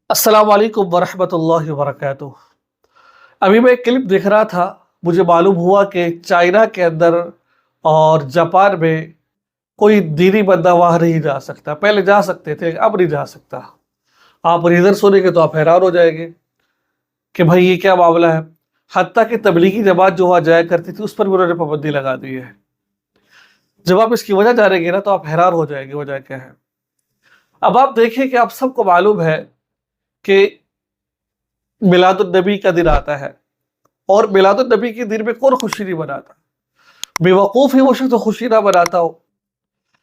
السلام علیکم ورحمۃ اللہ وبرکاتہ۔ ابھی میں ایک کلپ دیکھ رہا تھا، مجھے معلوم ہوا کہ چائنا کے اندر اور جاپان میں کوئی دینی بندہ وہاں نہیں جا سکتا۔ پہلے جا سکتے تھے، اب نہیں جا سکتا۔ آپ ریزن سنیں گے تو آپ حیران ہو جائیں گے کہ بھائی یہ کیا معاملہ ہے۔ حتیٰ کہ تبلیغی جماعت جو وہاں جایا کرتی تھی اس پر بھی انہوں نے پابندی لگا دی ہے۔ جب آپ اس کی وجہ جانیں گے نا تو آپ حیران ہو جائیں گے وجہ کیا ہے۔ اب آپ دیکھیں کہ آپ سب کو معلوم ہے کہ میلاد النبی کا دن آتا ہے، اور میلاد النبی کے دن میں کون خوشی نہیں مناتا؟ بے وقوف ہی وہ شخص خوشی نہ مناتا ہو،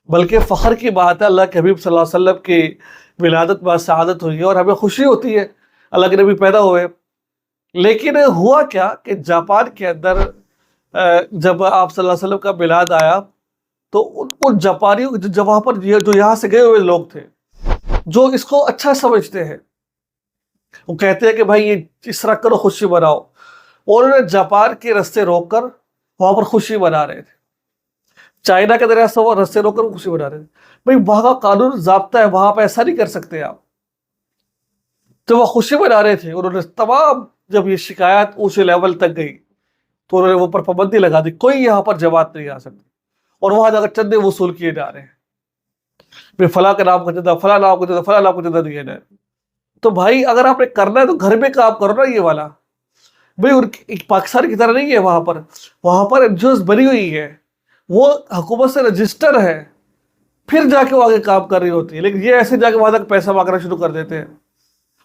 بلکہ فخر کی بات ہے اللہ کے حبیب صلی اللہ علیہ وسلم کی ولادت با سعادت ہوئی ہے اور ہمیں خوشی ہوتی ہے اللہ کے نبی پیدا ہوئے۔ لیکن ہوا کیا کہ جاپان کے اندر جب آپ صلی اللہ علیہ وسلم کا میلاد آیا تو ان جاپانیوں جو وہاں پر جو یہاں سے گئے ہوئے لوگ تھے، جو اس کو اچھا سمجھتے ہیں، وہ کہتے ہیں کہ بھائی یہ اس طرح کرو، خوشی مناؤ، اور انہوں نے جاپان کے رستے روک کر وہاں پر خوشی منا رہے تھے۔ چائنا کے دریا سے وہ رستے روک کر خوشی منا رہے تھے۔ بھائی وہاں کا قانون ضابطہ ہے، وہاں پہ ایسا نہیں کر سکتے آپ۔ تو وہ خوشی منا رہے تھے، انہوں نے تمام جب یہ شکایات اونچے لیول تک گئی تو انہوں نے وہ پر پابندی لگا دی، کوئی یہاں پر جماعت نہیں آ سکتی، اور وہاں جا کر چندے وصول کیے جا رہے ہیں۔ بھائی فلاں کا نام کا چندہ، فلاں نام کا چندہ، فلاں نام کا چندہ دیا جائے۔ تو بھائی اگر آپ نے کرنا ہے تو گھر میں کام کرو نا یہ والا۔ بھائی پاکستان کی طرح نہیں ہے، وہاں پر این جی اوز بنی ہوئی ہے، وہ حکومت سے رجسٹر ہے، پھر جا کے وہ آگے کام کر رہی ہوتی ہے۔ لیکن یہ ایسے جا کے وہاں تک پیسہ مانگنا شروع کر دیتے ہیں،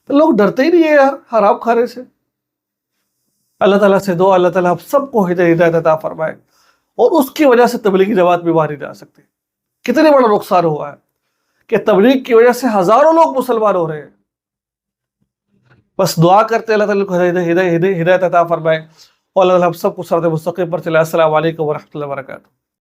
تو لوگ ڈرتے ہی نہیں ہے یار حرام کھانے سے۔ اللہ تعالیٰ سے دعا اللہ تعالیٰ ہم سب کو ہدایت عطا فرمائے، اور اس کی وجہ سے تبلیغی جماعت بھی باہر نہیں جا سکتی۔ کتنے بڑا نقصان ہوا ہے کہ تبلیغ کی وجہ سے ہزاروں لوگ مسلمان ہو رہے ہیں۔ بس دعا کرتے اللہ تعالیٰ کو ہدایت عطا فرمائے، اور اللہ تعالیٰ ہم سب کو صراط مستقیم پر چلائے۔ السلام علیکم ورحمۃ اللہ وبرکاتہ۔